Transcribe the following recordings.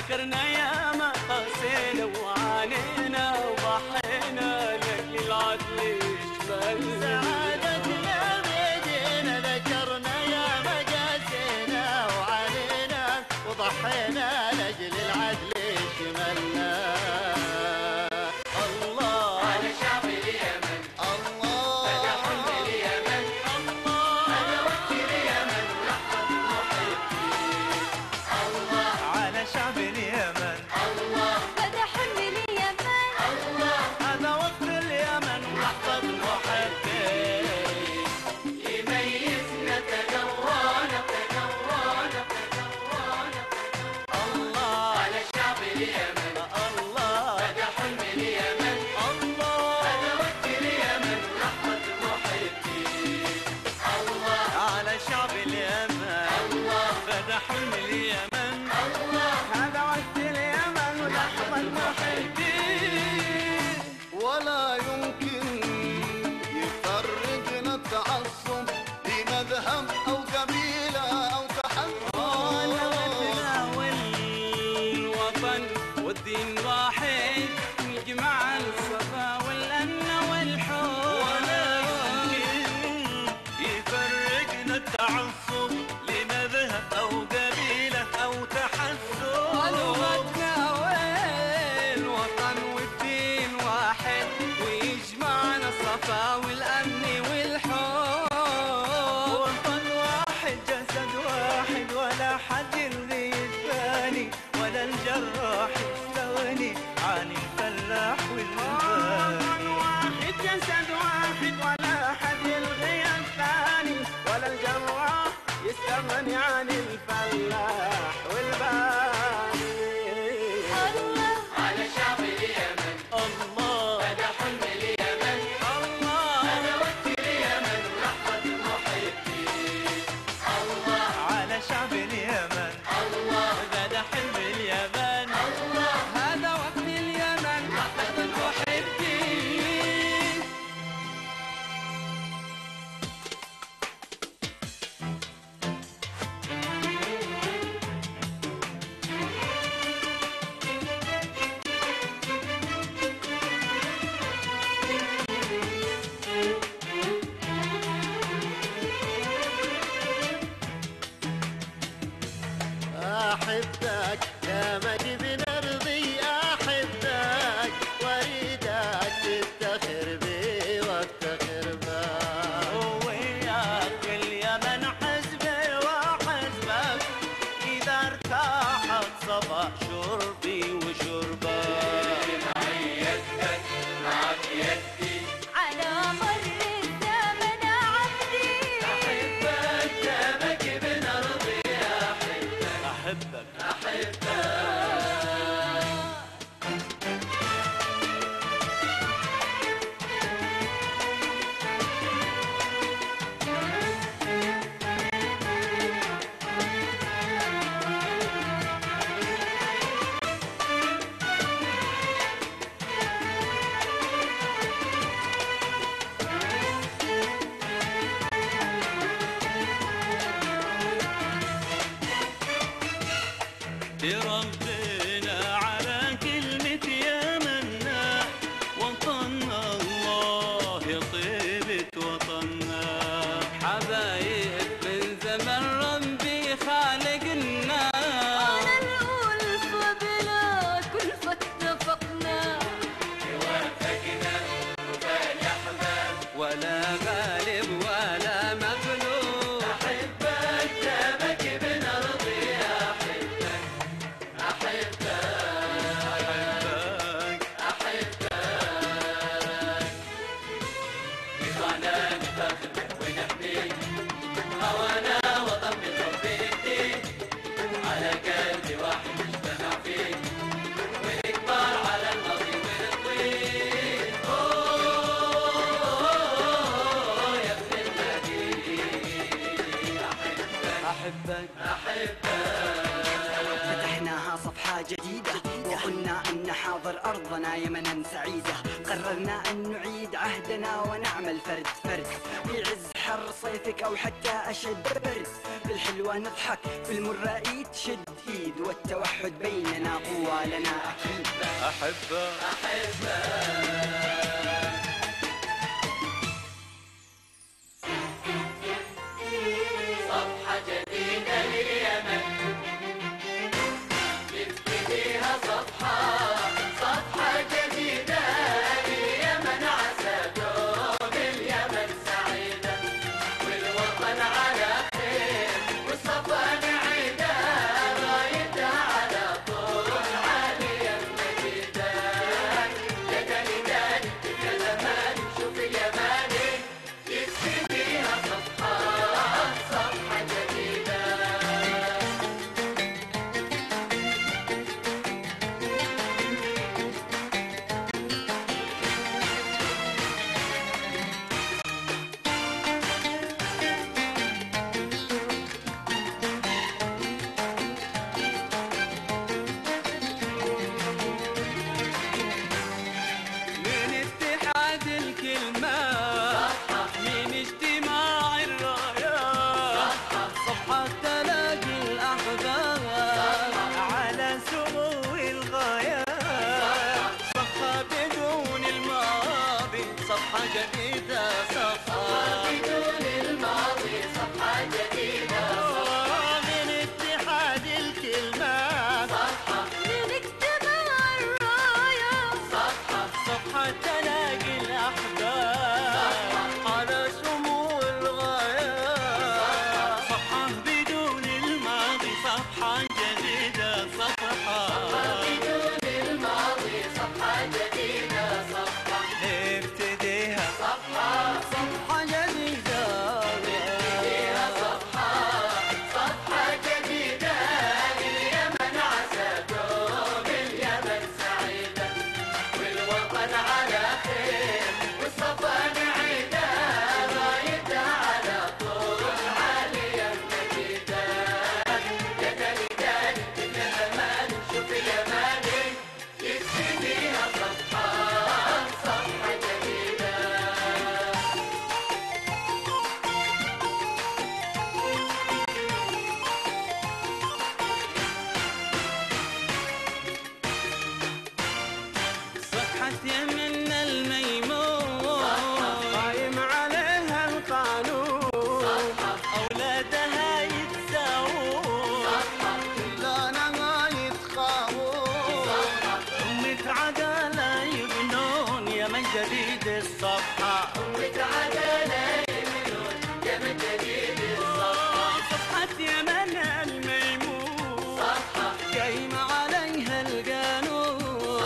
ذكرنا يا ما قاسينا وعانينا وضحينا لاجل العدل يشمل سعادتنا بيدينا، ذكرنا يا ما قاسينا وعانينا وضحينا لاجل العدل يشملنا. الله على شعب اليمن، الله مدح اليمن، الله أنا وقت اليمن ولحظة محبي. الله على شعب اليمن، الله مدح اليمن، الله هذا وقت اليمن ولحظة محبي. يميزنا تجوانا تجوانا تجوانا. الله على شعب اليمن، الله مدح اليمن، الله أنا وقت اليمن ولحظة محبي. الله على شعب اليمن الله مدح اليمن، الله هذا وقت اليمن ولحظة محبين. ولا يمكن يفرقنا التعصب لمذهب أو قبيلة أو تحزب. ولدنا والوطن والدين واحد، نجمع الصفا والأمن والحب. ولا يمكن يفرقنا التعصب لمذهب أو قبيلة أو تحزب. ولدنا والوطن والدين واحد، ويجمعنا الصفا والأمن والحب. وطن واحد جسد واحد، ولا حد يلغي الثاني، ولا الجراح يستغني عن الفلاح والباني. وطن واحد جسد واحد، ولا حد يلغي الثاني، ولا الجراح يستغني عن الفلاح والباني. الله على شعب اليمن، الله مدح اليمن، الله أنا وقت اليمن ولحظة محبي. الله على شعب اليمن، الله مدح اليمن، الله هذا وقت اليمن لحظة المحبين. أحبك يا مجد نرضي، أحبك وأريدك تفتخر بي وافتخر بك. وياك اليمن حزبي وحزبك، إذا ارتاحت صباح شربي وشربك. يدك معك يدي، على مر الزمن عهدي، أحبك دامك بنرضي. أحبك ربنا على كلمة يمنا، وطننا الله طيبة وطننا. حبايب من زمن ربي خالقنا، على الألفة بلا كلفة اتفقنا. وافقنا وفالحنا، ولا غالب ولا مغلوب. أحبك دامك بنرضي. أحبك أحبك نطلعنا نفتخر ونحمي هوانا، وطن بنحب الدين، على قلب واحد نجتمع فيه، ونكبر على الماضي ونطويه. أوه يا ابن المدينة، أحبك فتحناها صفحة جديدة وقلنا أن حاضر أرضنا يمنا سعيدة. قررنا أن نعيد عهدنا ونعمل فرد فرد، يعز حر صيفك أو حتى أشد برد. بالحلوة نضحك، بالمرة إيد شد إيد، والتوحد توحد بيننا قوة لنا أكيد. أحبك صفحة جديدة لليمن نبتديها صفحة جديدة لليمن عسى دوم اليمن سعيدة والوطن على خير والصفا نعيدة رايدة على طول عالية مجيدة يا داني داني يا زمان شوف اليماني يبتديها صفحة جديدة. من اتحاد الكلمات من اجتماع الرايات صفحة تلاقي الأحباب على سمو الغايات صفحة بدون الماضي صفحة جديدة بدون الماضي صفحة جديدة من اتحاد الكلمات من اجتماع الرايات صفحة تلاقي الأحباب على سمو الغايات صفحة بدون الماضي صفحة جديدة صفحة بدون الماضي صفحة جديدة صفحة ابتديها صفحة جديدة فيها صفحة جديدة لليمن عسى دوم اليمن سعيدة والوطن على خير والصفا نعيدة رايدة على طول عالية مجيدة يا داني داني يا زمان شوف اليماني يبتديها صفحة جديدة. صفحة يمنا الميمون قايم عليها القانون أولادها يتساوون كلنا ما يتخاوون أمة عدالة يبنون يا من جديد الصفحة وتعالى يمنون يا من جديد الصفحة صفحة يمنا الميمون قايم عليها القانون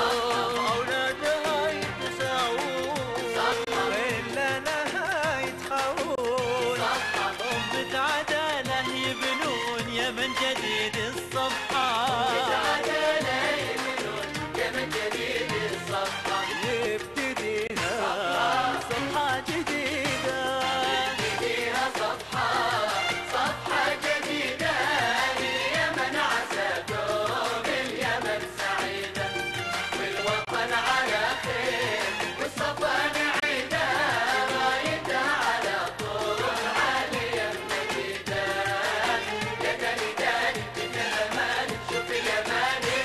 أولادها يتساوون وإلا لها يتخاوون أمة عدالة يبنون يا من جديد الصفحة وتعالى يمنون يا من جديد الصفحة يبتديها صفحة جديدة فيها صفحة جديدة لليمن عسى دوم اليمن سعيدة والوطن على خير والصفا نعيدة رايدة على طول عالية مجيدة يا داني داني يا زمان شوف اليماني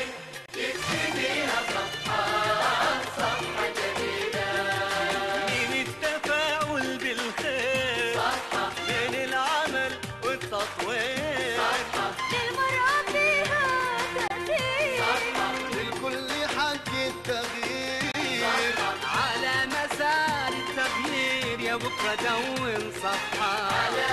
يبتديها صفحة جديدة. من التفاؤل بالخير بين العمل والتطوير للمرأة فيها تأثير للكل حق التغيير على مسار التغيير يا بكرة دون صفحة على